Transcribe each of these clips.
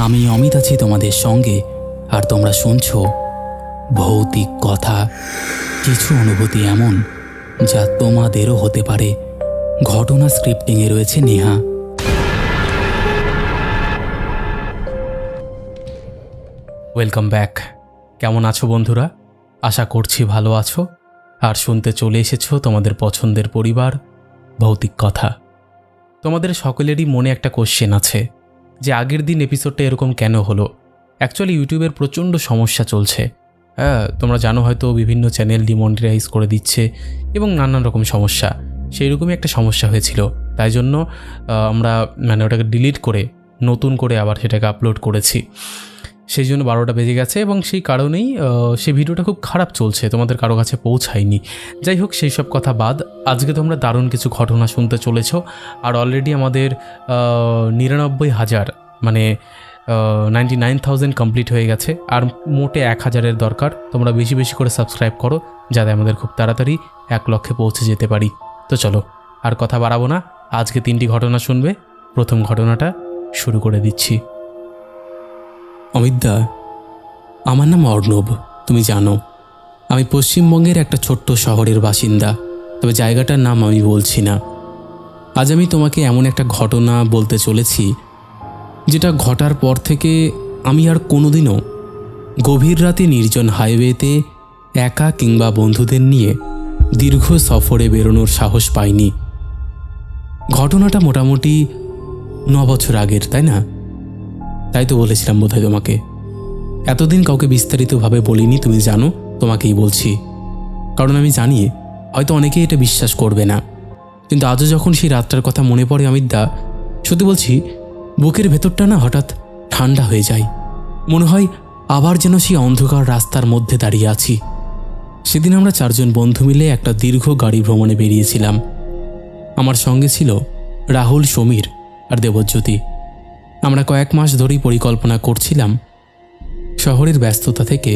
আমি অমিত আছি তোমাদের সঙ্গে, আর তোমরা শুনছো ভৌতিক কথা। কিছু অনুভূতি এমন যা তোমাদেরও হতে পারে। ঘটনা স্ক্রিপ্টিংয়ে রয়েছে নেহা। Welcome back. কেমন আছো বন্ধুরা? আশা করছি ভালো আছো আর শুনতে চলে এসেছো তোমাদের পছন্দের পরিবার ভৌতিক কথা। তোমাদের সকলেরই মনে একটা কোশ্চেন আছে যে আগের দিন এপিসোডটা এরকম কেন হলো। অ্যাকচুয়ালি ইউটিউবের প্রচণ্ড সমস্যা চলছে। তোমরা জানো হয়তো বিভিন্ন চ্যানেল ডিমনিটাইজ করে দিচ্ছে এবং নানান রকম সমস্যা। সেই রকমই একটা সমস্যা হয়েছিল, তাই জন্য আমরা ওটাকে ডিলিট করে নতুন করে আবার সেটাকে আপলোড করেছি। সেই জন্য 12টা বেজে গেছে এবং সেই কারণেই সেই ভিডিওটা খুব খারাপ চলছে, তোমাদের কারো কাছে পৌঁছায়নি। যাই হোক, সেই সব কথা বাদ, আজকে তোমরা দারুণ কিছু ঘটনা শুনতে চলেছ। আর অলরেডি আমাদের 99,000 মানে 99,000 কমপ্লিট হয়ে গেছে। আর মোটে 1,000-এর দরকার। তোমরা বেশি বেশি করে সাবস্ক্রাইব করো যাতে আমাদের খুব তাড়াতাড়ি 1 লক্ষে পৌঁছে যেতে পারি। তো চলো আর কথা বাড়াবো না, আজকে 3টি ঘটনা শুনবে। প্রথম ঘটনাটা শুরু করে দিচ্ছি। অমিতদা, আমার নাম অর্ণব। তুমি জানো আমি পশ্চিমবঙ্গের একটা ছোট্ট শহরের বাসিন্দা, তবে জায়গাটার নাম আমি বলছি না। আজ আমি তোমাকে এমন একটা ঘটনা বলতে চলেছি যেটা ঘটার পর থেকে আমি আর কোনোদিনও গভীর রাতে নির্জন হাইওয়েতে একা কিংবা বন্ধুদের নিয়ে দীর্ঘ সফরে বেরোনোর সাহস পাইনি। ঘটনাটা মোটামুটি 9 বছর আগের, তাই না? তাই তো বলেছিলাম বোধহয় তোমাকে। এতদিন কাউকে বিস্তারিতভাবে বলিনি, তুমি জানো, তোমাকেই বলছি। কারণ আমি জানি হয়তো অনেকেই এটা বিশ্বাস করবে না, কিন্তু আজও যখন সেই রাতটার কথা মনে পড়ে অমিতদা, সত্যি বলছি বুকের ভেতরটা না হঠাৎ ঠান্ডা হয়ে যায়। মনে হয় আবার যেন সেই অন্ধকার রাস্তার মধ্যে দাঁড়িয়ে আছি। সেদিন আমরা 4 জন বন্ধু মিলে একটা দীর্ঘ গাড়ি ভ্রমণে বেরিয়েছিলাম। আমার সঙ্গে ছিল রাহুল, সমীর আর দেবজ্যোতি। আমরা কয়েক মাস ধরেই পরিকল্পনা করছিলাম শহরের ব্যস্ততা থেকে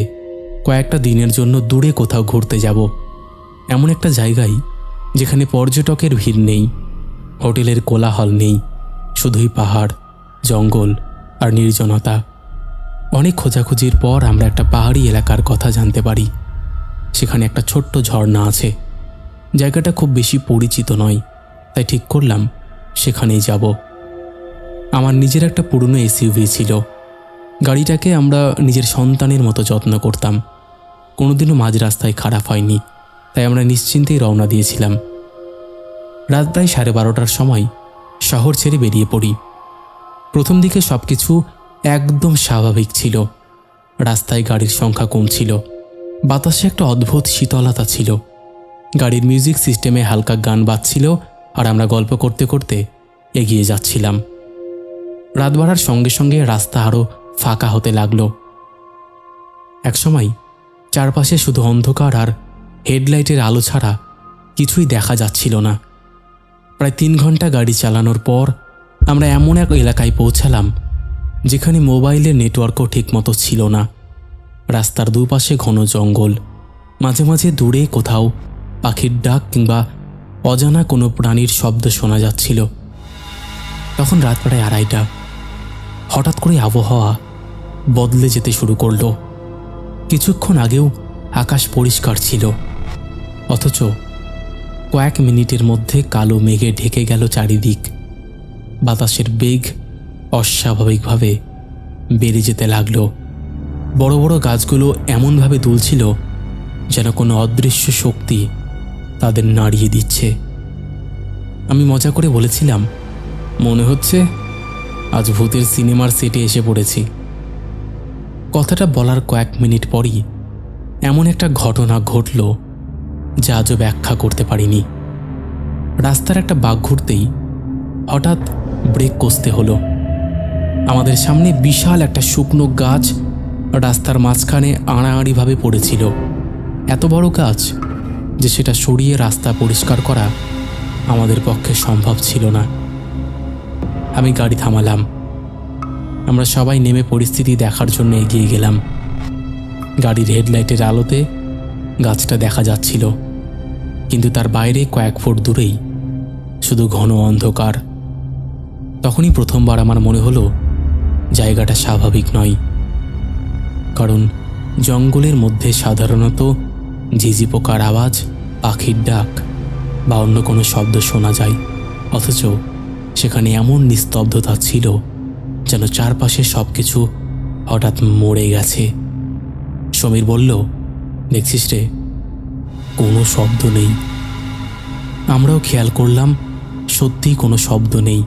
কয়েকটা দিনের জন্য দূরে কোথাও ঘুরতে যাব, এমন একটা জায়গায় যেখানে পর্যটকের ভিড় নেই, হোটেলের কোলাহল নেই, শুধুই পাহাড়, জঙ্গল আর নির্জনতা। অনেক খোঁজাখুঁজির পর আমরা একটা পাহাড়ি এলাকার কথা জানতে পারি। সেখানে একটা ছোট্ট ঝর্ণা আছে। জায়গাটা খুব বেশি পরিচিত নয়, তাই ঠিক করলাম সেখানেই যাব। আমার নিজের একটা পুরনো এসইউভি ছিল। গাড়িটাকে আমরা নিজের সন্তানের মতো যত্ন করতাম, কোনোদিনও মাঝ রাস্তায় খারাপ হয়নি। তাই আমরা নিশ্চিন্তেই রওনা দিয়েছিলাম। রাত প্রায় 12:30টার সময় শহর ছেড়ে বেরিয়ে পড়ি। প্রথম দিকে সব কিছু একদম স্বাভাবিক ছিল। রাস্তায় গাড়ির সংখ্যা কম ছিল, বাতাসে একটা অদ্ভুত শীতলতা ছিল। গাড়ির মিউজিক সিস্টেমে হালকা গান বাজছিল আর আমরা গল্প করতে করতে এগিয়ে যাচ্ছিলাম। রাত বাড়ার সঙ্গে সঙ্গে রাস্তা আরও ফাঁকা হতে লাগলো। একসময় চারপাশে শুধু অন্ধকার আর হেডলাইটের আলো ছাড়া কিছুই দেখা যাচ্ছিল না। প্রায় 3 ঘন্টা গাড়ি চালানোর পর আমরা এমন এক এলাকায় পৌঁছালাম যেখানে মোবাইলের নেটওয়ার্কও ঠিকমতো ছিল না। রাস্তার দুপাশে ঘন জঙ্গল, মাঝে মাঝে দূরে কোথাও পাখির ডাক কিংবা অজানা কোনো প্রাণীর শব্দ শোনা যাচ্ছিল। তখন রাত প্রায় 2:30। হঠাৎ করে আবহাওয়া বদলে যেতে শুরু করলো। কিছুক্ষণ আগেও আকাশ পরিষ্কার ছিল, অথচ কয়েক মিনিটের মধ্যে কালো মেঘে ঢেকে গেল চারিদিক। বাতাসের বেগ অস্বাভাবিকভাবে বেড়ে যেতে লাগলো। বড় বড় গাছগুলো এমনভাবে দুলছিল যেন কোনো অদৃশ্য শক্তি তাদের নাড়িয়ে দিচ্ছে। আমি মজা করে বলেছিলাম, মনে হচ্ছে আজ ভূতের সিনেমার সেটে এসে পড়েছি। কথাটা বলার কয়েক মিনিট পরই এমন একটা ঘটনা ঘটল যা আজও ব্যাখ্যা করতে পারিনি। রাস্তার একটা বাঁক ঘুরতেই হঠাৎ ব্রেক কষতে হলো। আমাদের সামনে বিশাল একটা শুকনো গাছ রাস্তার মাঝখানে আড়াআড়িভাবে পড়েছিল। এত বড় গাছ যে সেটা সরিয়ে রাস্তা পরিষ্কার করা আমাদের পক্ষে সম্ভব ছিল না। আমি গাড়ি থামালাম। আমরা সবাই নেমে পরিস্থিতি দেখার জন্য এগিয়ে গেলাম। গাড়ির হেডলাইটের আলোতে গাছটা দেখা যাচ্ছিল, কিন্তু তার বাইরে কয়েক ফুট দূরেই শুধু ঘন অন্ধকার। তখনই প্রথমবার আমার মনে হলো জায়গাটা স্বাভাবিক নয়। কারণ জঙ্গলের মধ্যে সাধারণত ঝিঝি পোকার আওয়াজ, পাখির ডাক বা অন্য কোনো শব্দ শোনা যায়, অথচ সেখানে এমন নিস্তব্ধতা ছিল যেন চারপাশে সব কিছু হঠাৎ মরে গেছে। সমীর বলল, দেখছিস রে, কোনো শব্দ নেই। আমরাও খেয়াল করলাম সত্যিই কোনো শব্দ নেই।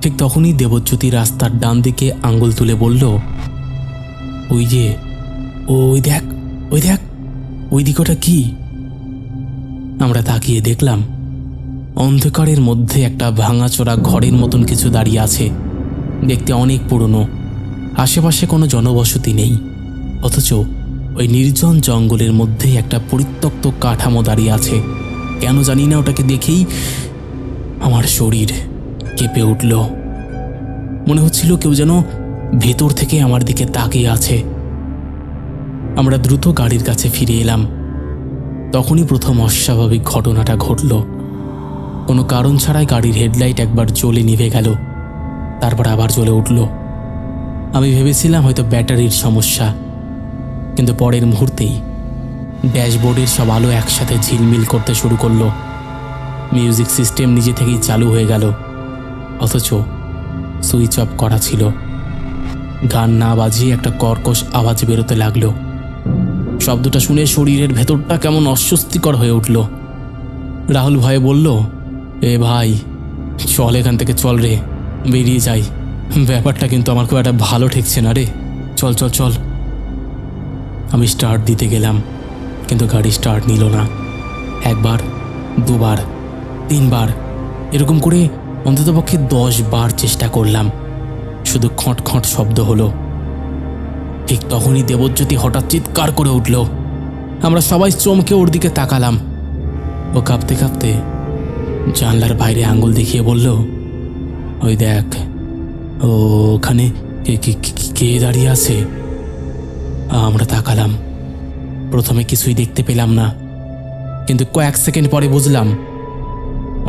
ঠিক তখনই দেবজ্যোতি রাস্তার ডান দিকে আঙ্গুল তুলে বলল, ওই যে, ওই দেখ, ওই দেখ, ওই দিক ওটা কি? আমরা তাকিয়ে দেখলাম অন্ধকারের মধ্যে একটা ভাঙাচোরা ঘরের মতন কিছু দাঁড়িয়ে আছে। দেখতে অনেক পুরনো, আশেপাশে কোনো জনবসতি নেই, অথচ ওই নির্জন জঙ্গলের মধ্যেই একটা পরিত্যক্ত কাঠামো দাঁড়িয়ে আছে। কেন জানি না, ওটাকে দেখেই আমার শরীর কেঁপে উঠল। মনে হচ্ছিল কেউ যেন ভেতর থেকে আমার দিকে তাকিয়ে আছে। আমরা দ্রুত গাড়ির কাছে ফিরে এলাম। তখনই প্রথম অস্বাভাবিক ঘটনাটা ঘটল। কোনো কারণ ছাড়াই গাড়ির হেডলাইট একবার জ্বলে নিভে গেল, তারপর আবার জ্বলে উঠল। আমি ভেবেছিলাম হয়তো ব্যাটারির সমস্যা, কিন্তু পরের মুহূর্তেই ড্যাশবোর্ডের সব আলো একসাথে ঝিলমিল করতে শুরু করলো। মিউজিক সিস্টেম নিজে থেকেই চালু হয়ে গেল, অথচ সুইচ অফ করা ছিল। গান না বাজিয়ে একটা কর্কশ আওয়াজ বেরোতে লাগলো। শব্দটা শুনে শরীরের ভেতরটা কেমন অস্বস্তিকর হয়ে উঠল। রাহুল ভয়ে বলল, এ ভাই, চল এখান থেকে, চল রে, বেরিয়ে যাই। ব্যাপারটা কিন্তু আমার খুব একটা ভালো ঠেকছে না রে, চল চল চল। আমি স্টার্ট দিতে গেলাম, কিন্তু গাড়ি স্টার্ট নিল না। একবার, দুবার, তিনবার, এরকম করে অন্ততপক্ষে 10 বার চেষ্টা করলাম, শুধু খট খট শব্দ হলো। ঠিক তখনই দেবজ্যোতি হঠাৎ চিৎকার করে উঠল। আমরা সবাই চমকে ওর দিকে তাকালাম। ও কাঁপতে কাঁপতে জানলার বাইরে আঙ্গুল দেখিয়ে বলল, ওই দেখ, ওখানে কে দাঁড়িয়ে আছে। আমরা তাকালাম। প্রথমে কিছুই দেখতে পেলাম না, কিন্তু কয়েক সেকেন্ড পরে বুঝলাম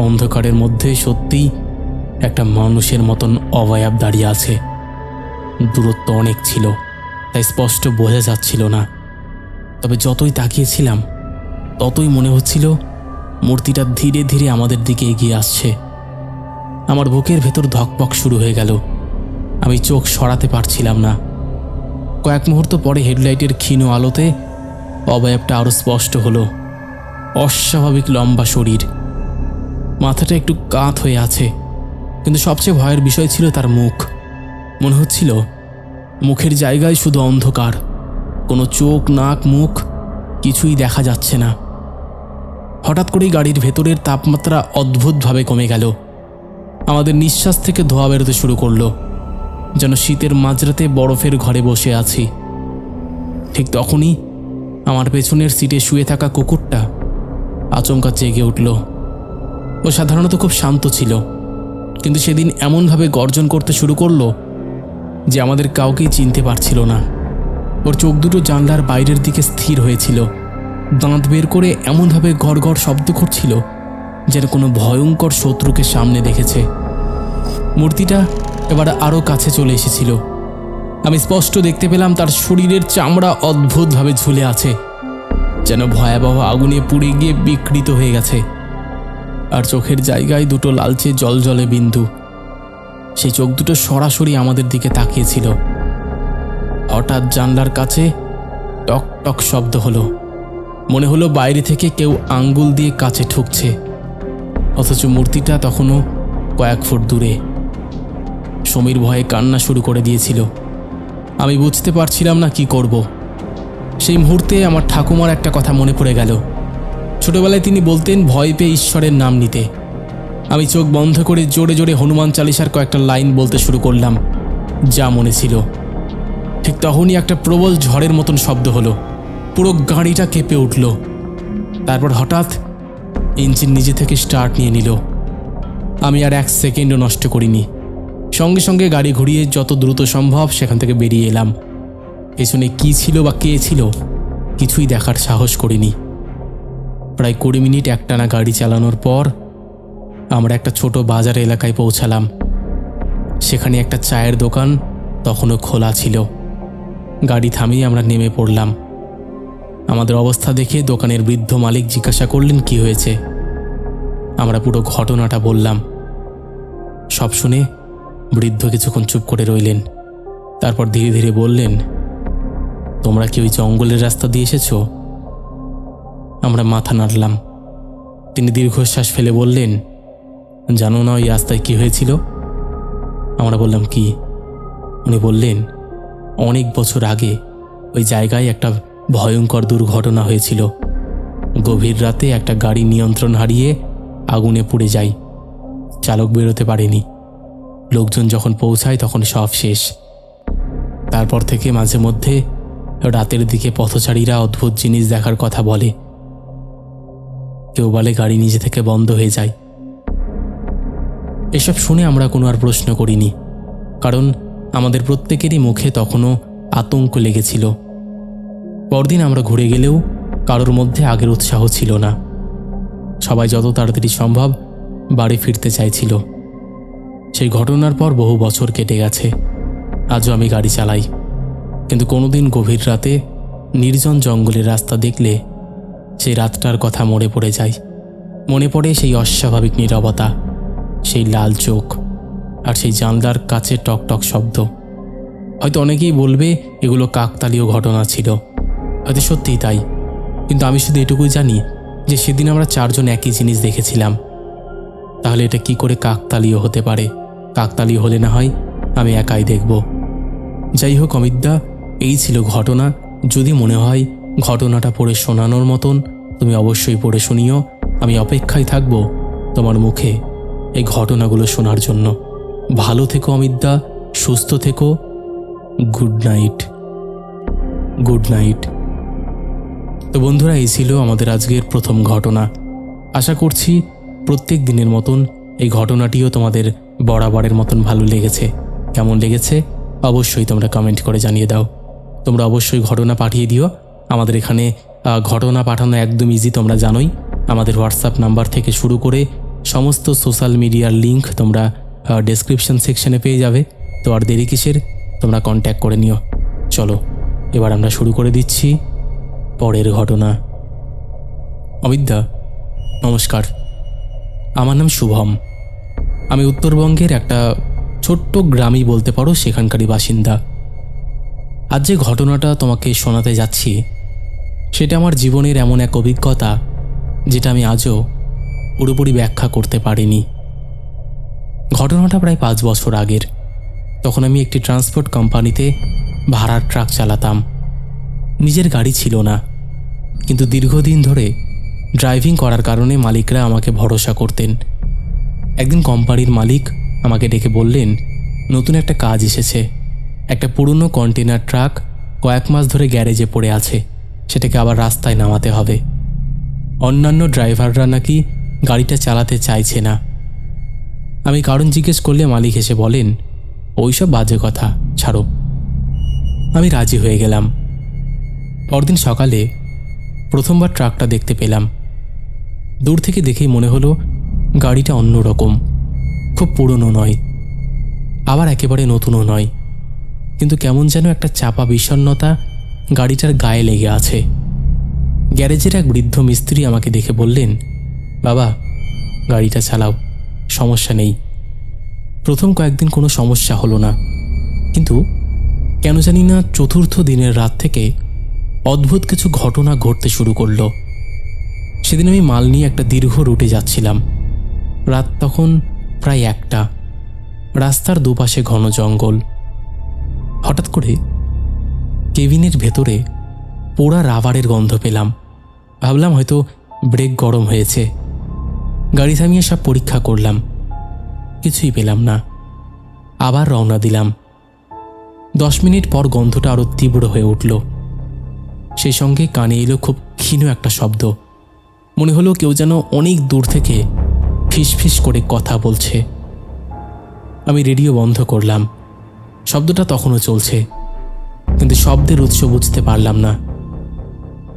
অন্ধকারের মধ্যে সত্যিই একটা মানুষের মতন অবয়ব দাঁড়িয়ে আছে। দূরত্ব অনেক ছিল, তাই স্পষ্ট বোঝা যাচ্ছিল না। তবে যতই তাকিয়েছিলাম ততই মনে হচ্ছিল মূর্তিটা ধীরে ধীরে আমাদের দিকে এগিয়ে আসছে। আমার বুকের ভেতর ধকপক শুরু হয়ে গেল। আমি চোখ সরাতে পারছিলাম না। কয়েক মুহূর্ত পরে হেডলাইটের ক্ষীণ আলোতে অবয়বটা আরও স্পষ্ট হলো। অস্বাভাবিক লম্বা শরীর, মাথাটা একটু কাত হয়ে আছে, কিন্তু সবচেয়ে ভয়ের বিষয় ছিল তার মুখ। মনে হচ্ছিল মুখের জায়গায় শুধু অন্ধকার, কোনো চোখ, নাক, মুখ কিছুই দেখা যাচ্ছে না। হঠাৎ করেই গাড়ির ভেতরের তাপমাত্রা অদ্ভুতভাবে কমে গেল। আমাদের নিঃশ্বাস থেকে ধোঁয়া বেরোতে শুরু করলো, যেন শীতের মাঝরাতে বরফের ঘরে বসে আছি। ঠিক তখনই আমার পেছনের সিটে শুয়ে থাকা কুকুরটা আচমকা জেগে উঠল। ও সাধারণত খুব শান্ত ছিল, কিন্তু সেদিন এমনভাবে গর্জন করতে শুরু করলো যে আমাদের কাউকেই চিনতে পারছিল না। ওর চোখ দুটো জানলার বাইরের দিকে স্থির হয়েছিল, দাঁত বের করে এমনভাবে গড়গড় শব্দ করছিল যেন কোনো ভয়ঙ্কর শত্রুকে সামনে দেখেছে। মূর্তিটা এবার আরও কাছে চলে এসেছিল। আমি স্পষ্ট দেখতে পেলাম তার শরীরের চামড়া অদ্ভুতভাবে ঝুলে আছে, যেন ভয়াবহ আগুনে পুড়ে গিয়ে বিকৃত হয়ে গেছে। আর চোখের জায়গায় দুটো লালচে জলজলে বিন্দু। সেই চোখ দুটো সরাসরি আমাদের দিকে তাকিয়েছিল। হঠাৎ জানলার কাছে টক টক শব্দ হলো। মনে হলো বাইরে থেকে কেউ আঙ্গুল দিয়ে কাছে ঠুকছে, অথচ মূর্তিটা তখনও কয়েক ফুট দূরে। সমীর ভয়ে কান্না শুরু করে দিয়েছিল। আমি বুঝতে পারছিলাম না কি করব। সেই মুহূর্তে আমার ঠাকুমার একটা কথা মনে পড়ে গেল। ছোটবেলায় তিনি বলতেন ভয় পেয়ে ঈশ্বরের নাম নিতে। আমি চোখ বন্ধ করে জোরে জোরে হনুমান চালিসার কয়েকটা লাইন বলতে শুরু করলাম, যা মনে ছিল। ঠিক তখনই একটা প্রবল ঝড়ের মতন শব্দ হলো। পুরো গাড়িটা কেঁপে উঠল। তারপর হঠাৎ ইঞ্জিন নিজে থেকে স্টার্ট নিয়ে নিল। আমি আর এক সেকেন্ডও নষ্ট করিনি, সঙ্গে সঙ্গে গাড়ি ঘুরিয়ে যত দ্রুত সম্ভব সেখান থেকে বেরিয়ে এলাম। পেছনে কী ছিল বা কে ছিল কিছুই দেখার সাহস করিনি। প্রায় 20 মিনিট একটানা গাড়ি চালানোর পর আমরা একটা ছোট বাজার এলাকায় পৌঁছালাম। সেখানে একটা চায়ের দোকান তখনও খোলা ছিল। গাড়ি থামিয়ে আমরা নেমে পড়লাম। আমাদের অবস্থা দেখে দোকানের বৃদ্ধ মালিক জিজ্ঞাসা করলেন কি হয়েছে। আমরা পুরো ঘটনাটা বললাম। সব শুনে বৃদ্ধ কিছুক্ষণ চুপ করে রইলেন। তারপর ধীরে ধীরে বললেন, তোমরা কি ওই জঙ্গলের রাস্তা দিয়ে এসেছো? আমরা মাথা নাড়লাম। তিনি দীর্ঘশ্বাস ফেলে বললেন, জানো না ওই রাস্তায় কি হয়েছিল? আমরা বললাম কি? উনি বললেন, অনেক বছর আগে ওই জায়গায় একটা ভয়ঙ্কর দুর্ঘটনা হয়েছিল। গভীর রাতে একটা গাড়ি নিয়ন্ত্রণ হারিয়ে আগুনে পুড়ে যায়। চালক বেরোতে পারেনি। লোকজন যখন পৌঁছায় তখন সব শেষ। তারপর থেকে মাঝে মধ্যে রাতের দিকে পথচারীরা অদ্ভুত জিনিস দেখার কথা বলে। কেউ বলে গাড়ি নিজে থেকে বন্ধ হয়ে যায়। এসব শুনে আমরা কোনো আর প্রশ্ন করিনি, কারণ আমাদের প্রত্যেকেরই মুখে তখনও আতঙ্ক লেগেছিল। পরদিন আমরা ঘুরে গেলেও কারোর মধ্যে আগের উৎসাহ ছিল না। সবাই যত তাড়াতাড়ি সম্ভব বাড়ি ফিরতে চাইছিল। সেই ঘটনার পর বহু বছর কেটে গেছে। আজও আমি গাড়ি চালাই, কিন্তু কোনোদিন গভীর রাতে নির্জন জঙ্গলের রাস্তা দেখলে সেই রাতটার কথা মনে পড়ে যায়। মনে পড়ে সেই অস্বাভাবিক নীরবতা, সেই লাল চোখ, আর সেই জানলার কাছে টকটক শব্দ। হয়তো অনেকেই বলবে এগুলো কাকতালীয় ঘটনা ছিল, হয়তো সত্যিই তাই। কিন্তু আমি শুধু এটুকুই জানি যে সেদিন আমরা চারজন একই জিনিস দেখেছিলাম। তাহলে এটা কি করে কাকতালীয় হতে পারে? কাকতালীয় হলে না হয় আমি একাই দেখব। যাই হোক অমিতদা, এই ছিল ঘটনা। যদি মনে হয় ঘটনাটা পড়ে শোনানোর মতন, তুমি অবশ্যই পড়ে শুনিও। আমি অপেক্ষায় থাকব তোমার মুখে এই ঘটনাগুলো শোনার জন্য। ভালো থেকো অমিতদা, সুস্থ থেকো। Good night. Good night. তো বন্ধুরা, এই ছিল আমাদের আজকের প্রথম ঘটনা। আশা করছি প্রত্যেক দিনের মতন এই ঘটনাটিও তোমাদের বরাবরের মতন ভালো লেগেছে। কেমন লেগেছে অবশ্যই তোমরা কমেন্ট করে জানিয়ে দাও। তোমরা অবশ্যই ঘটনা পাঠিয়ে দিও। আমাদের এখানে ঘটনা পাঠানো একদম ইজি, তোমরা জানোই। আমাদের হোয়াটসঅ্যাপ নাম্বার থেকে শুরু করে সমস্ত সোশ্যাল মিডিয়ার লিঙ্ক তোমরা ডেসক্রিপশন সেকশনে পেয়ে যাবে। তো আর দেরি কিসের, তোমরা কন্ট্যাক্ট করে নিও। চলো এবার আমরা শুরু করে দিচ্ছি পরের ঘটনা। অমিতদা নমস্কার, আমার নাম শুভম। আমি উত্তরবঙ্গের একটা ছোট্ট গ্রামই বলতে পারো, সেখানকারই বাসিন্দা। আজ যে ঘটনাটা তোমাকে শোনাতে যাচ্ছি সেটা আমার জীবনের এমন এক অভিজ্ঞতা যেটা আমি আজও পুরোপুরি ব্যাখ্যা করতে পারিনি। ঘটনাটা প্রায় 5 বছর আগের। তখন আমি একটি ট্রান্সপোর্ট কোম্পানিতে ভাড়ার ট্রাক চালাতাম। নিজের গাড়ি ছিল না, কিন্তু দীর্ঘদিন ধরে ড্রাইভিং করার কারণে মালিকরা আমাকে ভরসা করতেন। একদিন কোম্পানির মালিক আমাকে ডেকে বললেন, নতুন একটা কাজ এসেছে। একটা পুরনো কন্টেনার ট্রাক কয়েক মাস ধরে গ্যারেজে পড়ে আছে, সেটাকে আবার রাস্তায় নামাতে হবে। অন্যান্য ড্রাইভাররা নাকি গাড়িটা চালাতে চাইছে না। আমি কারণ জিজ্ঞেস করলে মালিক এসে বলেন, ওইসব বাজে কথা ছাড়ো। আমি রাজি হয়ে গেলাম। পরদিন সকালে প্রথমবার ট্রাকটা দেখতে পেলাম। দূর থেকে দেখেই মনে হলো গাড়িটা অন্যরকম, খুব পুরনো নয়, আবার একেবারে নতুনও নয়, কিন্তু কেমন যেন একটা চাপা বিষণ্ণতা গাড়িটার গায়ে লেগে আছে। গ্যারেজের এক বৃদ্ধ মিস্ত্রি আমাকে দেখে বললেন, বাবা গাড়িটা চালাও, সমস্যা নেই। প্রথম কয়েকদিন কোনো সমস্যা হলো না, কিন্তু কেন জানি না চতুর্থ দিনের রাত থেকে অদ্ভুত কিছু ঘটনা ঘটতে শুরু করলো। সেদিন আমি মাল নিয়ে একটা দীর্ঘ রুটে যাচ্ছিলাম। রাত তখন প্রায় 1টা। রাস্তার দুপাশে ঘন জঙ্গল। হঠাৎ করে কেবিনের ভেতরে পোড়া রাবারের গন্ধ পেলাম। ভাবলাম হয়তো ব্রেক গরম হয়েছে। গাড়ি থামিয়ে সব পরীক্ষা করলাম, কিছুই পেলাম না। আবার রওনা দিলাম। 10 মিনিট পর গন্ধটা আরও তীব্র হয়ে উঠল। সেই সঙ্গে কানে এলো খুব ক্ষীণ একটা শব্দ। মনে হলো কেউ যেন অনেক দূর থেকে ফিসফিস করে কথা বলছে। আমি রেডিও বন্ধ করলাম। শব্দটা তখনও চলছে, কিন্তু শব্দের উৎস বুঝতে পারলাম না।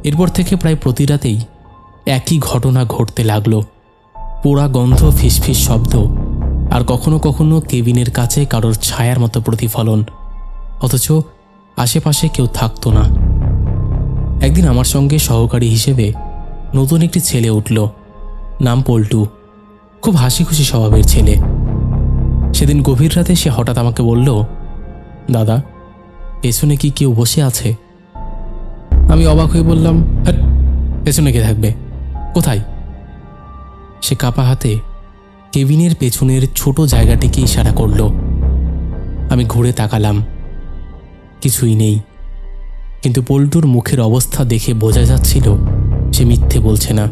এরপর থেকে প্রায় প্রতি রাতেই একই ঘটনা ঘটতে লাগলো। পোড়া গন্ধ, ফিসফিস শব্দ, আর কখনো কখনো কেবিনের কাছে কারোর ছায়ার মতো প্রতিফলন। অথচ আশেপাশে কেউ থাকতো না। একদিন আমার সঙ্গে সহকারী হিসেবে নতুন একটি ছেলে উঠল, নাম পল্টু। খুব হাসি খুশি স্বভাবের ছেলে। সেদিন গভীর রাতে সে হঠাৎ আমাকে বলল, দাদা, পেছনে কি কেউ বসে আছে? আমি অবাক হয়ে বললাম, হ্যাঁ, পেছনে কে থাকবে, কোথায়? সে কাপা হাতে কেবিনের পেছনের ছোট জায়গাটিকে ইশারা করল। আমি ঘুরে তাকালাম, কিছুই নেই। কিন্তু পল্টুর মুখের অবস্থা দেখে বোঝা যাচ্ছিল সে মিথ্যে বলছে না।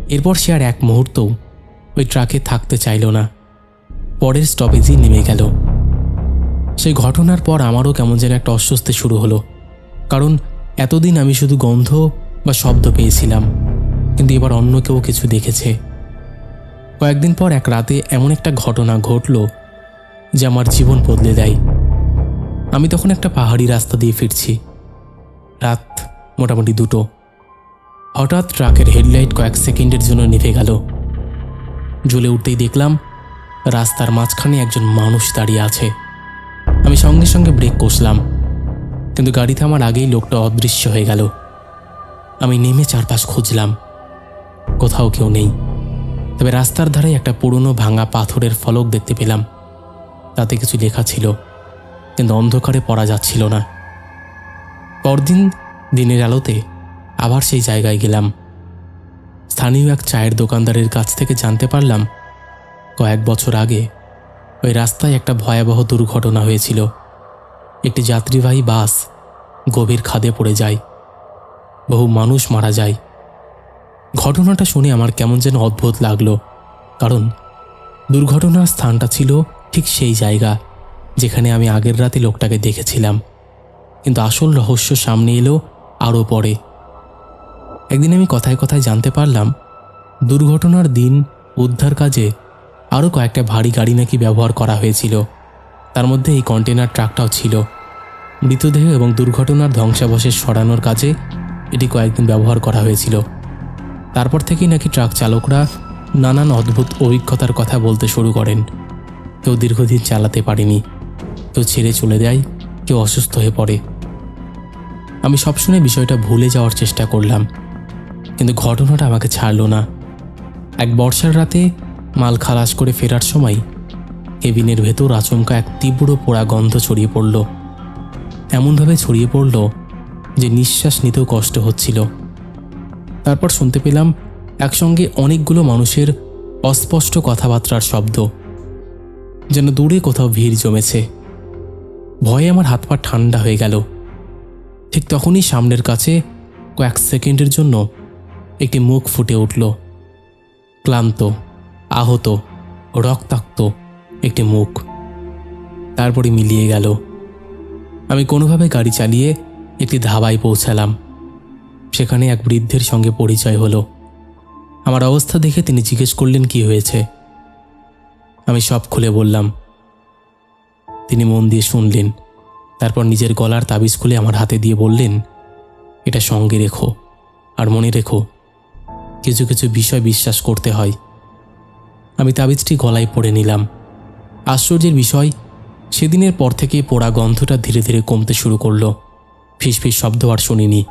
এরপর সে আর এক মুহূর্তও ওই ট্রাকে থাকতে চাইল না, পরের স্টপেজেই নেমে গেল। সেই ঘটনার পর আমারও কেমন যেন একটা অস্বস্তি শুরু হলো, কারণ এতদিন আমি শুধু গন্ধ বা শব্দ পেয়েছিলাম, কিন্তু এবার অন্য কেউ কিছু দেখেছে। কয়েকদিন পর এক রাতে এমন একটা ঘটনা ঘটল যে আমার জীবন বদলে দেয়। আমি তখন একটা পাহাড়ি রাস্তা দিয়ে ফিরছি, রাত মোটামুটি 2টো। হঠাৎ ট্রাকের হেডলাইট কয়েক সেকেন্ডের জন্য নিভে গেল। জ্বলে উঠতেই দেখলাম রাস্তার মাঝখানে একজন মানুষ দাঁড়িয়ে আছে। আমি সঙ্গে সঙ্গে ব্রেক কষলাম, কিন্তু গাড়ি থামার আগেই লোকটা অদৃশ্য হয়ে গেল। আমি নেমে চারপাশ খুঁজলাম, কোথাও কেউ নেই। তবে রাস্তার ধারে একটা পুরনো ভাঙা পাথরের ফলক দেখতে পেলাম। তাতে কিছু লেখা ছিল, কিন্তু অন্ধকারে পড়া যাচ্ছিল না। পরদিন দিনের আলোতে আবার সেই জায়গায় গেলাম। স্থানীয় এক চায়ের দোকানদারের কাছ থেকে জানতে পারলাম কয়েক বছর আগে ওই রাস্তায় একটা ভয়াবহ দুর্ঘটনা হয়েছিল। একটি যাত্রীবাহী বাস গভীর খাদে পড়ে যায়, বহু মানুষ মারা যায়। ঘটনাটা শুনে আমার কেমন যেন অদ্ভুত লাগলো, কারণ দুর্ঘটনার স্থানটা ছিল ঠিক সেই জায়গা যেখানে আমি আগের রাতে লোকটাকে দেখেছিলাম। কিন্তু আসল রহস্য সামনে এলো আরও পরে। একদিন আমি কথায় কথায় জানতে পারলাম দুর্ঘটনার দিন উদ্ধার কাজে আরও কয়েকটা ভারী গাড়ি নাকি ব্যবহার করা হয়েছিল। তার মধ্যে এই কন্টেনার ট্রাকটাও ছিল। মৃতদেহ এবং দুর্ঘটনার ধ্বংসাবশেষ সরানোর কাজে এটি কয়েকদিন ব্যবহার করা হয়েছিল। তারপর থেকেই নাকি ট্রাক চালকরা নানান অদ্ভুত অভিজ্ঞতার কথা বলতে শুরু করেন। কেউ দীর্ঘদিন চালাতে পারেনি, কেউ ছেড়ে চলে যায়, কেউ অসুস্থ হয়ে পড়ে। আমি সব শুনে বিষয়টা ভুলে যাওয়ার চেষ্টা করলাম, কিন্তু ঘটনাটা আমাকে ছাড়ল না। এক বর্ষার রাতে মাল খালাস করে ফেরার সময় কেবিনের ভেতর আচমকা এক তীব্র পোড়া গন্ধ ছড়িয়ে পড়ল। এমনভাবে ছড়িয়ে পড়ল যে নিঃশ্বাস নিতেও কষ্ট হচ্ছিল। তারপর শুনতে পেলাম একসঙ্গে অনেকগুলো মানুষের অস্পষ্ট কথাবার্তার শব্দ, যেন দূরে কোথাও ভিড় জমেছে। ভয়ে আমার হাত পা ঠান্ডা হয়ে গেল। ঠিক তখনই সামনের কাছে কয়েক সেকেন্ডের জন্য একটি মুখ ফুটে উঠল। ক্লান্ত, আহত, রক্তাক্ত একটি মুখ। তারপরে মিলিয়ে গেল। আমি কোনোভাবে গাড়ি চালিয়ে একটি ধাবায় পৌঁছালাম। সেখানে এক বৃদ্ধের সঙ্গে পরিচয় হলো। আমার অবস্থা দেখে তিনি জিজ্ঞেস করলেন কি হয়েছে। আমি সব খুলে বললাম। তিনি মন দিয়ে শুনলেন, তারপর নিজের গলার তাবিজ খুলে আমার হাতে দিয়ে বললেন, এটা সঙ্গে রেখো, আর মনে রেখো কিছু কিছু বিষয় বিশ্বাস করতে হয়। আমি তাবিজটি গলায় পড়ে নিলাম। আশ্চর্যের বিষয়, সেদিনের পর থেকে পোড়া গন্ধটা ধীরে ধীরে কমতে শুরু করলো। ফিসফিস শব্দ আর শুনিনি।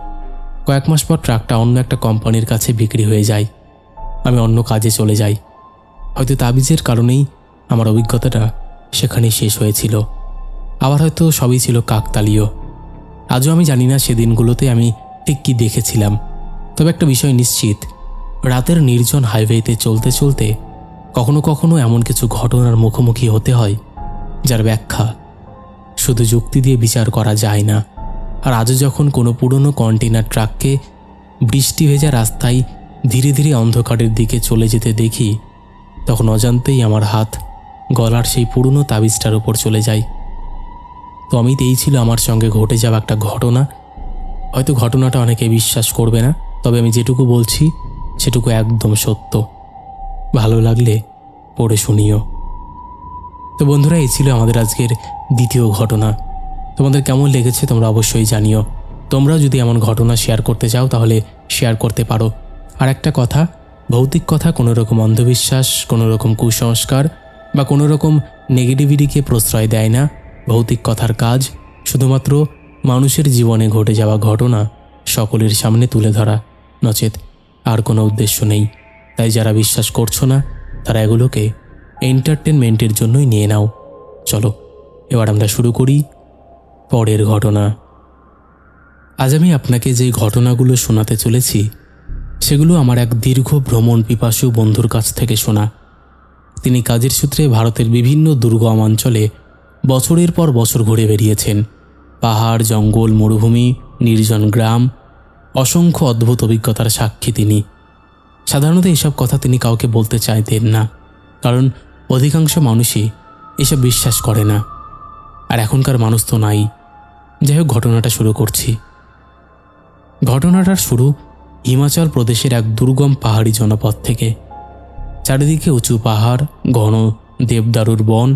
কয়েক মাস পর ট্রাকটা অন্য একটা কোম্পানির কাছে বিক্রি হয়ে যায়। আমি অন্য কাজে চলে যাই। হয়তো তাবিজের কারণেই আমার অভিজ্ঞতাটা সেখানেই শেষ হয়েছিল। আবার হয়তো সবই ছিল কাকতালীয়। আজও আমি জানি না সেদিনগুলোতে আমি ঠিক কী দেখেছিলাম। তবে একটা বিষয় নিশ্চিত, রাতের নির্জন হাইওয়েতে চলতে চলতে কখনো কখনো এমন কিছু ঘটনার মুখোমুখি হতে হয় যার ব্যাখ্যা শুধু যুক্তি দিয়ে বিচার করা যায় না। আর আজও যখন কোনো পুরনো কন্টেনার ট্রাককে বৃষ্টি ভেজা রাস্তায় ধীরে ধীরে অন্ধকারের দিকে চলে যেতে দেখি, তখন অজান্তেই আমার হাত গলার সেই পুরনো তাবিজটার উপর চলে যায়। তো এই ছিল আমার সঙ্গে ঘটে যাওয়া একটা ঘটনা। হয়তো ঘটনাটা অনেকে বিশ্বাস করবে না, তবে আমি যেটুকু বলছি সেটুকু একদম সত্য। ভালো লাগলে পড়ে শুনিও। তো বন্ধুরা, এই ছিল আমাদের আজকের দ্বিতীয় ঘটনা। তোমাদের কেমন লেগেছে তোমরা অবশ্যই জানিও। তোমরাও যদি এমন ঘটনা শেয়ার করতে চাও তাহলে শেয়ার করতে পারো। আর একটা কথা, ভৌতিক কথা কোনো রকম অন্ধবিশ্বাস, কোনো রকম কুসংস্কার বা কোনো রকম নেগেটিভিটিকে প্রশ্রয় দেয় না। ভৌতিক কথার কাজ শুধুমাত্র মানুষের জীবনে ঘটে যাওয়া ঘটনা সকলের সামনে তুলে ধরা, নচেত আর কোনো উদ্দেশ্য নেই। তাই যারা বিশ্বাস করছো না তারা এগুলোকে এন্টারটেনমেন্টের জন্যই নিয়ে নাও। চলো এবার আমরা শুরু করি পরের ঘটনা। আজ আমি আপনাকে যে ঘটনাগুলো শোনাতে চলেছি সেগুলো আমার এক দীর্ঘ ভ্রমণ পিপাসু বন্ধুর কাছ থেকে শোনা। তিনি কাজের সূত্রে ভারতের বিভিন্ন দুর্গম অঞ্চলে বছরের পর বছর ঘুরে বেরিয়েছেন। পাহাড়, জঙ্গল, মরুভূমি, নির্জন গ্রাম, অসংখ্য অদ্ভুত অভিজ্ঞতার সাক্ষী তিনি। সাধারণত এসব কথা তিনি কাউকে বলতে চাইতেন না, কারণ অধিকাংশ মানুষই এসব বিশ্বাস করে না। আর এখনকার মানুষ তো নাই। যাই হোক, ঘটনাটা শুরু করছি। ঘটনাটার শুরু হিমাচল প্রদেশের এক দুর্গম পাহাড়ি জনপদ থেকে। চারিদিকে উঁচু পাহাড়, ঘন দেবদারুর বন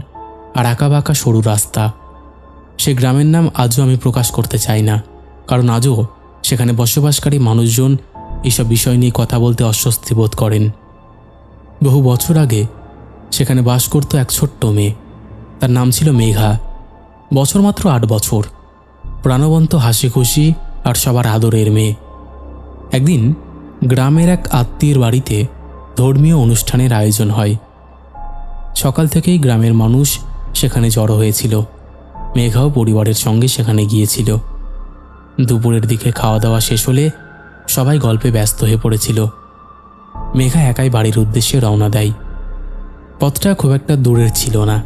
আর আঁকাবাঁকা সরু রাস্তা। সে গ্রামের নাম আজও আমি প্রকাশ করতে চাই না, কারণ আজও সেখানে বসবাসকারী মানুষজন এসব বিষয় নিয়ে কথা বলতে অস্বস্তি বোধ করেন। বহু বছর আগে সেখানে বাস করত এক ছোট্ট মেয়ে। তার নাম ছিল মেঘা। বছর মাত্র 8 বছর, প্রাণবন্ত, হাসি খুশি আর সবার আদরের মেয়ে। একদিন গ্রামের এক আত্মীয়ের বাড়িতে ধর্মীয় অনুষ্ঠানের আয়োজন হয়। সকাল থেকেই গ্রামের মানুষ সেখানে জড়ো হয়েছিল। মেঘাও পরিবারের সঙ্গে সেখানে গিয়েছিল। দুপুরের দিকে খাওয়া দাওয়া শেষ হলে সবাই গল্পে ব্যস্ত হয়ে পড়েছিল। মেঘা একাই বাড়ির উদ্দেশ্যে রওনা দেয়। পথটা খুব একটা দূরের ছিল না,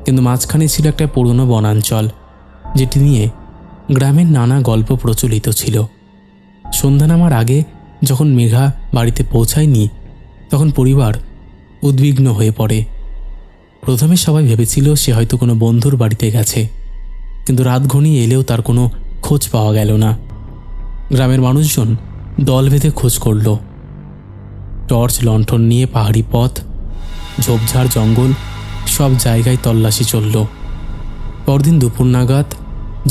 কিন্তু মাঝখানে ছিল একটা পুরনো বনাঞ্চল, যেটি নিয়ে গ্রামের নানা গল্প প্রচলিত ছিল। সন্ধ্যা নামার আগে যখন মেঘা বাড়িতে পৌঁছায়নি, তখন পরিবার উদ্বিগ্ন হয়ে পড়ে। প্রথমে সবাই ভেবেছিল সে হয়তো কোনো বন্ধুর বাড়িতে গেছে, কিন্তু রাত ঘনিয়ে এলেও তার কোনো খোঁজ পাওয়া গেল না। গ্রামের মানুষজন দল বেঁধে খোঁজ করল। টর্চ, লণ্ঠন নিয়ে পাহাড়ি পথ, ঝোপঝাড়, জঙ্গল সব জায়গায় তল্লাশি চলল। পরদিন দুপুর নাগাদ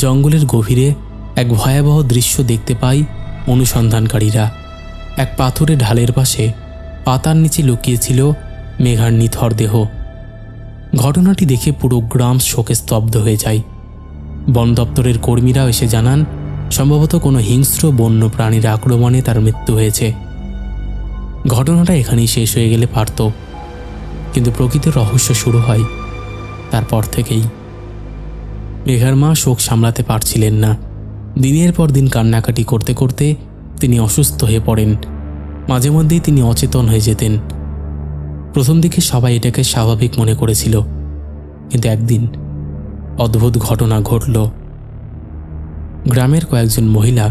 জঙ্গলের গভীরে এক ভয়াবহ দৃশ্য দেখতে পায় অনুসন্ধানকারীরা। এক পাথরের ঢালের পাশে পাতার নিচে লুকিয়েছিল মেঘার নিথর দেহ। ঘটনাটি দেখে পুরো গ্রাম শোকে স্তব্ধ হয়ে যায়। বন দপ্তরের কর্মীরা এসে জানান সম্ভবত কোনো হিংস্র বন্য প্রাণীর আক্রমণে তার মৃত্যু হয়েছে। ঘটনাটা এখানেই শেষ হয়ে গেলে পারত, কিন্তু প্রকৃত রহস্য শুরু হয় তারপর থেকেই। মেঘার মা শোক সামলাতে পারছিলেন না। দিনের পর দিন কান্নাকাটি করতে করতে তিনি অসুস্থ হয়ে পড়েন। মাঝে মধ্যেই তিনি অচেতন হয়ে যেতেন। প্রথম দিকে সবাই এটাকে স্বাভাবিক মনে করেছিল, কিন্তু একদিন অদ্ভুত ঘটনা ঘটল। গ্রামের কয়েকজন মহিলা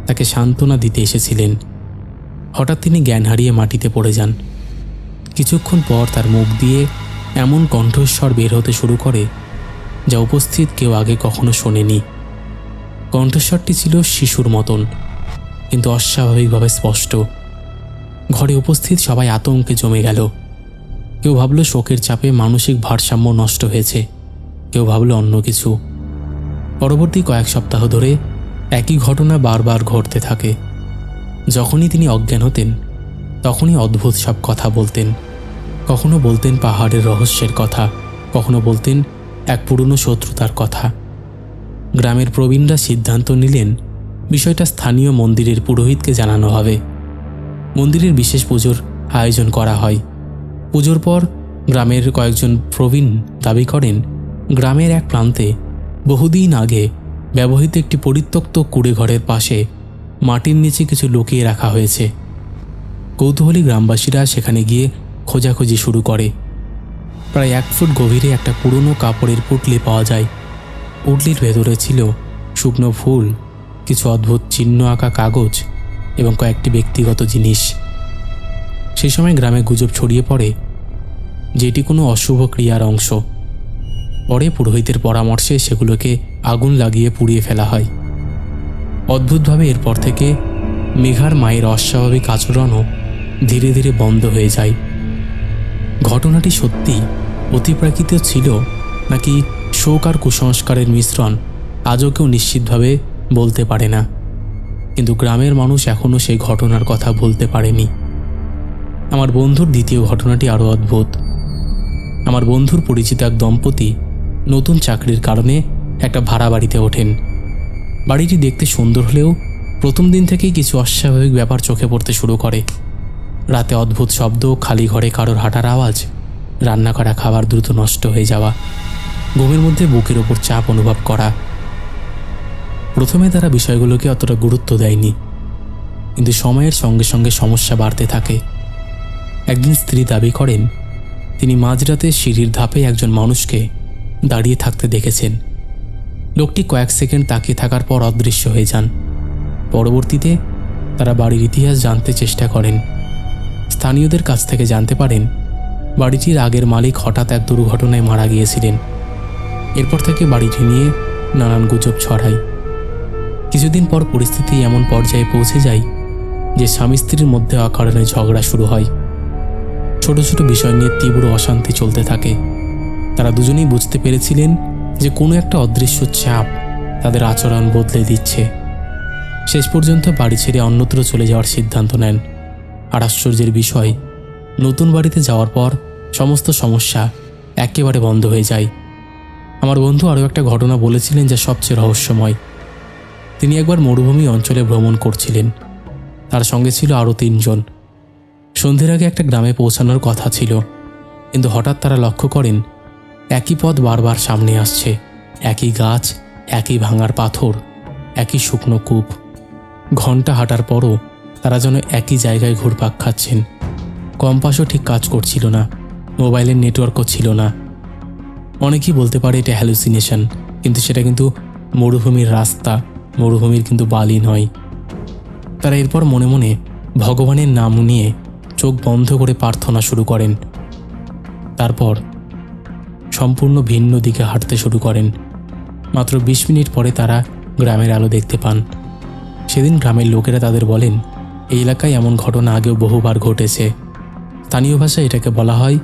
তাকে সান্ত্বনা দিতে এসেছিলেন। হঠাৎ তিনি জ্ঞান হারিয়ে মাটিতে পড়ে যান। কিছুক্ষণ পর তার মুখ দিয়ে এমন কণ্ঠস্বর বের হতে শুরু করে যা উপস্থিত কেউ আগে কখনো শোনেনি। কণ্ঠস্বরটি ছিল শিশুর মতন, কিন্তু অস্বাভাবিকভাবে স্পষ্ট। ঘরে উপস্থিত সবাই আতঙ্কে জমে গেল। কেউ ভাবল শোকের চাপে মানসিক ভারসাম্য নষ্ট হয়েছে, কেউ ভাবল অন্য কিছু। পরবর্তী কয়েক সপ্তাহ ধরে একই ঘটনা বারবার ঘটতে থাকে। যখনই তিনি অজ্ঞান হতেন তখনই অদ্ভুত সব কথা বলতেন। কখনো বলতেন পাহাড়ের রহস্যের কথা, কখনো বলতেন এক পুরনো শত্রুতার কথা। গ্রামের প্রবীণরা সিদ্ধান্ত নিলেন বিষয়টা স্থানীয় মন্দিরের পুরোহিতকে জানানো হবে। মন্দিরের বিশেষ পুজোর আয়োজন করা হয়। পুজোর পর গ্রামের কয়েকজন প্রবীণ দাবি করেন গ্রামের এক প্রান্তে বহুদিন আগে ব্যবহৃত একটি পরিত্যক্ত কুঁড়েঘরের পাশে মাটির নিচে কিছু লুকিয়ে রাখা হয়েছে। কৌতূহলী গ্রামবাসীরা সেখানে গিয়ে খোঁজাখুঁজি শুরু করে। প্রায় 1 ফুট গভীরে একটা পুরনো কাপড়ের পুঁটলি পাওয়া যায়। পুঁটলির ভেতরে ছিল শুকনো ফুল, কিছু অদ্ভুত চিহ্ন আঁকা কাগজ এবং কয়েকটি ব্যক্তিগত জিনিস। সেই সময় গ্রামে গুজব ছড়িয়ে পড়ে যেটি কোনো অশুভ ক্রিয়ার অংশ। পরে পুরোহিতের পরামর্শে সেগুলোকে আগুন লাগিয়ে পুড়িয়ে ফেলা হয়। অদ্ভুতভাবে এরপর থেকে মেঘার মায়ের অস্বাভাবিক আচরণও ধীরে ধীরে বন্ধ হয়ে যায়। ঘটনাটি সত্যি অতিপ্রাকৃত ছিল নাকি শোক আর কুসংস্কারের মিশ্রণ আজও কেউ নিশ্চিতভাবে বলতে পারে না, কিন্তু গ্রামের মানুষ এখনও সেই ঘটনার কথা বলতে পারেনি। আমার বন্ধুর দ্বিতীয় ঘটনাটি আরও অদ্ভুত। আমার বন্ধুর পরিচিত এক দম্পতি নতুন চাকরির কারণে একটা ভাড়া বাড়িতে ওঠেন। বাড়িটি দেখতে সুন্দর হলেও প্রথম দিন থেকেই কিছু অস্বাভাবিক ব্যাপার চোখে পড়তে শুরু করে। রাতে অদ্ভুত শব্দ, খালি ঘরে কারোর হাঁটার আওয়াজ, রান্না করা খাবার দ্রুত নষ্ট হয়ে যাওয়া, ঘুমের মধ্যে বুকের ওপর চাপ অনুভব করা। প্রথমে তারা বিষয়গুলোকে অতটা গুরুত্ব দেয়নি, কিন্তু সময়ের সঙ্গে সঙ্গে সমস্যা বাড়তে থাকে। একদিন স্ত্রী দাবি করেন তিনি মাঝরাতে সিঁড়ির ধাপে একজন মানুষকে দাঁড়িয়ে থাকতে দেখেছেন। লোকটি কয়েক সেকেন্ড তাকিয়ে থাকার পর অদৃশ্য হয়ে যান। পরবর্তীতে তারা বাড়ির ইতিহাস জানতে চেষ্টা করেন। স্থানীয়দের কাছ থেকে জানতে পারেন বাড়িটির আগের মালিক হঠাৎ এক দুর্ঘটনায় মারা গিয়েছিলেন। এরপর থেকে বাড়িটি নিয়ে নানান গুজব ছড়ায়। কিছুদিন পর পরিস্থিতি এমন পর্যায়ে পৌঁছে যায় যে স্বামী স্ত্রীর মধ্যে অকারণে ঝগড়া শুরু হয়। ছোট ছোট বিষয় নিয়ে তীব্র অশান্তি চলতে থাকে। তারা দুজনেই বুঝতে পেরেছিলেন যে কোনো একটা অদৃশ্য চাপ তাদের আচরণ বদলে দিচ্ছে। শেষ পর্যন্ত বাড়ি ছেড়ে অন্যত্র চলে যাওয়ার সিদ্ধান্ত নেন। আর আশ্চর্যের বিষয়, নতুন বাড়িতে যাওয়ার পর সমস্ত সমস্যা একেবারে বন্ধ হয়ে যায়। আমার বন্ধু আরও একটা ঘটনা বলেছিলেন যা সবচেয়ে রহস্যময়। তিনি একবার মরুভূমি অঞ্চলে ভ্রমণ করছিলেন। তার সঙ্গে ছিল আরও 3 জন। সন্ধ্যের আগে একটা গ্রামে পৌঁছানোর কথা ছিল, কিন্তু হঠাৎ তারা লক্ষ্য করেন একই পথ বারবার সামনে আসছে। একই গাছ, একই ভাঙার পাথর, একই শুকনো কূপ। ঘন্টা হাঁটার পরও তারা যেন একই জায়গায় ঘুরপাক খাচ্ছেন। কম্পাসও ঠিক কাজ করছিল না, মোবাইলের নেটওয়ার্কও ছিল না। অনেকেই বলতে পারে এটা হ্যালুসিনেশন, কিন্তু সেটা কিন্তু মরুভূমির রাস্তা, মরুভূমির কিন্তু বালি নয়। তারা এরপর মনে মনে ভগবানের নাম নিয়ে চোখ বন্ধ করে প্রার্থনা শুরু করেন। তারপর সম্পূর্ণ ভিন্ন দিকে হাঁটতে শুরু করেন। মাত্র 20 মিনিট পরে তারা গ্রামের আলো দেখতে পান। সেদিন গ্রামের লোকেরা তাদের বলেন এই এলাকায় এমন ঘটনা আগেও বহুবার ঘটেছে। স্থানীয় ভাষায় এটাকে বলা হয়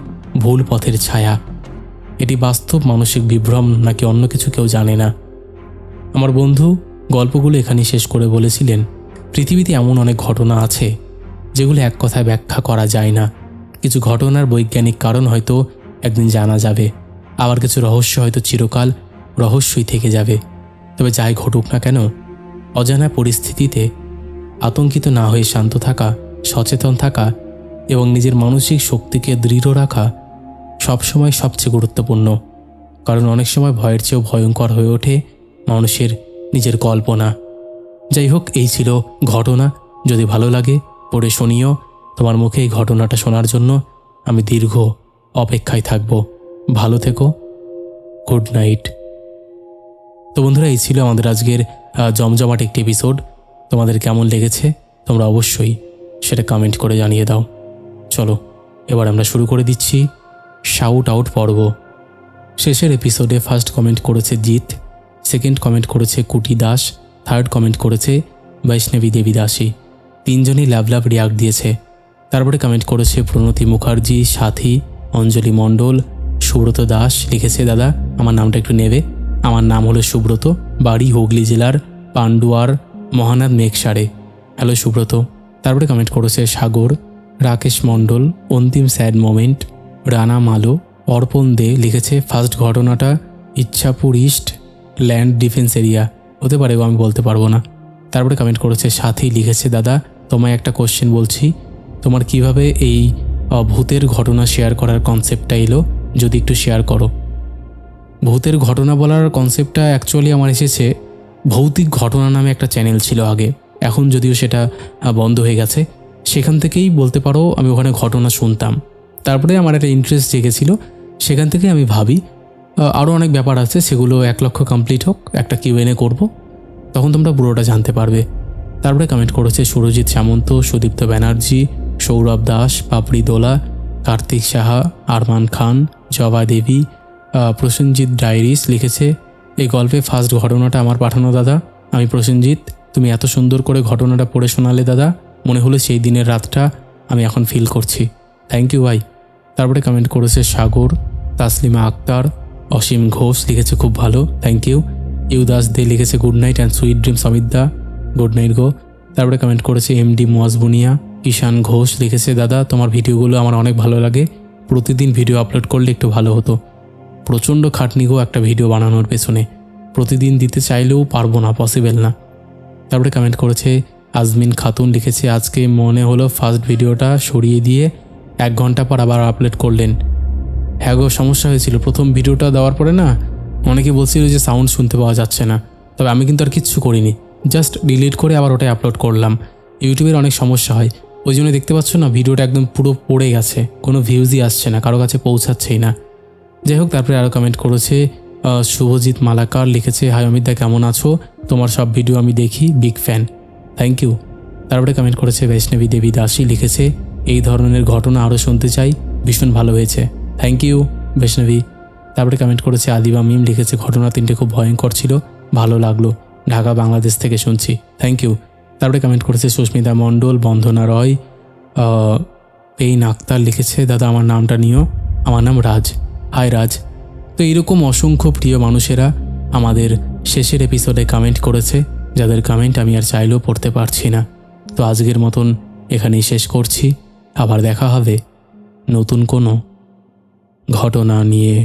ভুল পথের ছায়া। এটি বাস্তব মানসিক বিভ্রম নাকি অন্য কিছু কেউ জানে না। আমার বন্ধু গল্পগুলো এখানেই শেষ করে বলেছিলেন পৃথিবীতে এমন অনেক ঘটনা আছে যেগুলো এক কথায় ব্যাখ্যা করা যায় না। কিছু ঘটনার বৈজ্ঞানিক কারণ হয়তো একদিন জানা যাবে, আবার কিছু রহস্য হয়তো চিরকাল রহস্যই থেকে যাবে। তবে যাই ঘটুক না কেন, অজানা পরিস্থিতিতে আতঙ্কিত না হয়ে শান্ত থাকা, সচেতন থাকা এবং নিজের মানসিক শক্তিকে দৃঢ় রাখা সবসময় সবচেয়ে গুরুত্বপূর্ণ। কারণ অনেক সময় ভয়ের চেয়েও ভয়ঙ্কর হয়ে ওঠে মানুষের নিজের কল্পনা। যাই হোক, এই ছিল ঘটনা। যদি ভালো লাগে পড়ে শুনিও। তোমার মুখে এই ঘটনাটা শোনার জন্য আমি দীর্ঘ অপেক্ষায় থাকব। ভালো থেকো। Good night. তো বন্ধুরা, এই ছিল আমাদের আজকের জমজমাট একটি এপিসোড। তোমাদের কেমন লেগেছে তোমরা অবশ্যই সেটা কমেন্ট করে জানিয়ে দাও। চলো এবার আমরা শুরু করে দিচ্ছি শাউট আউট পর্ব। শেষের এপিসোডে ফার্স্ট কমেন্ট করেছে জিৎ, সেকেন্ড কমেন্ট করেছে কুটি দাস, থার্ড কমেন্ট করেছে বৈষ্ণবী দেবী দাসী। 3 জনই লাভ রিয়াক্ট দিয়েছে। তারপরে কমেন্ট করেছে প্রণতি মুখার্জি, সাথী, অঞ্জলি মণ্ডল, সুব্রত দাস। লিখেছে দাদা আমার নামটা একটু নেবে, আমার নাম হলো সুব্রত, বাড়ি হুগলি জেলার পান্ডুয়ার মহানাদ মেঘসারে। হ্যালো সুব্রত। তারপরে কমেন্ট করেছে সাগর, রাকেশ মণ্ডল, অন্তিম স্যাড মোমেন্ট, রানা মালো, অর্পণ দে। লিখেছে ফার্স্ট ঘটনাটা Ichhapur east land defence area হতে পারে, আমি বলতে পারবো না। তারপরে কমেন্ট করেছে সাথী। লিখেছে দাদা তোমায় একটা কোশ্চেন বলছি, তোমার কিভাবে এই ভূতের ঘটনা শেয়ার করার কনসেপ্টটা এলো, যদি একটু শেয়ার করো। ভূতের ঘটনা বলার কনসেপ্টটা অ্যাকচুয়ালি আমার এসেছে ভৌতিক ঘটনা নামে একটা চ্যানেল ছিল আগে, এখন যদিও সেটা বন্ধ হয়ে গেছে। সেখান থেকেই বলতে পারো আমি ওখানে ঘটনা শুনতাম। তারপরে আমার একটা ইন্টারেস্ট জেগেছিল, সেখান থেকে আমি ভাবি আরও অনেক ব্যাপার আছে, সেগুলো 1 লক্ষ কমপ্লিট হোক, একটা Q&A করবো, তখন তোমরা পুরোটা জানতে পারবে। তারপরে কমেন্ট করেছে সুরজিৎ সামন্ত, সুদীপ্ত ব্যানার্জি, সৌরভ দাস, পাপড়ি দোলা, কার্তিক সাহা, আরমান খান, জবা দেবী, প্রসেনজিৎ ডায়েরিস। লিখেছে এই গল্পে ফার্স্ট ঘটনাটা আমার পাঠানো দাদা। আমি প্রসেনজিৎ, তুমি এত সুন্দর করে ঘটনাটা পড়ে শোনালে দাদা, মনে হলো সেই দিনের রাতটা আমি এখন ফিল করছি। থ্যাংক ইউ ভাই। তারপরে কমেন্ট করেছে সাগর, তাসলিমা আক্তার, অসীম ঘোষ। লিখেছে খুব ভালো, থ্যাংক ইউ। ইউদাস দে লিখেছে good night and sweet dreams Amit da, good night গো। তারপরে কমেন্ট করেছে এমডি মোয়াজবুনিয়া। ঈশান ঘোষ লিখেছে দাদা তোমার ভিডিওগুলো আমার অনেক ভালো লাগে, প্রতিদিন ভিডিও আপলোড করলে একটু ভালো হতো। প্রচণ্ড খাটনি গো একটা ভিডিও বানানোর পেছনে, প্রতিদিন দিতে চাইলেও পারবো না, পসিবল না। তারপরে কমেন্ট করেছে আজমিন খাতুন, লিখেছে আজকে মনে হলো ফার্স্ট ভিডিওটা সরিয়ে দিয়ে 1 ঘন্টা পর আবার আপলোড করলেন। হ্যাঁ গো, সমস্যা হয়েছিল প্রথম ভিডিওটা দেওয়ার পরে না, অনেকে বলছিল যে সাউন্ড শুনতে পাওয়া যাচ্ছে না, তবে আমি কিন্তু আর কিচ্ছু করিনি, জাস্ট ডিলিট করে আবার ওটাই আপলোড করলাম। ইউটিউবের অনেক সমস্যা হয়, ওই জন্য দেখতে পাচ্ছ না ভিডিওটা একদম পুরো পড়ে গেছে, কোনো ভিউজই আসছে না, কারো কাছে পৌঁছাচ্ছেই না। যাই হোক, তারপরে আরও কমেন্ট করেছে শুভজিৎ মালাকার, লিখেছে হাই অমিত দা, কেমন আছো? তোমার সব ভিডিও আমি দেখি, বিগ ফ্যান, থ্যাংক ইউ। তারপরে কমেন্ট করেছে বৈষ্ণবী দেবী দাসী, লিখেছে এই ধরনের ঘটনা আরও শুনতে চাই, ভীষণ ভালো হয়েছে, থ্যাংক ইউ বৈষ্ণবী। তারপরে কমেন্ট করেছে আদিবা মিম, লিখেছে ঘটনা 3টে খুব ভয়ঙ্কর ছিল, ভালো লাগলো, ঢাকা বাংলাদেশ থেকে শুনছি, থ্যাংক ইউ। তারপরে কমেন্ট করেছে সুস্মিতা মণ্ডল, বন্দনা রয়, পেইন আক্তার, লিখেছে দাদা আমার নামটা নিও, আমার নাম রাজ, হাই রাজ। তো এইরকম অসংখ্য প্রিয় মানুষেরা আমাদের শেষের এপিসোডে কমেন্ট করেছে, যাদের কমেন্ট আমি আর চাইলেও পড়তে পারছি না। তো আজকের মতন এখানেই শেষ করছি, আবার দেখা হবে নতুন কোনো ঘটনা নিয়ে।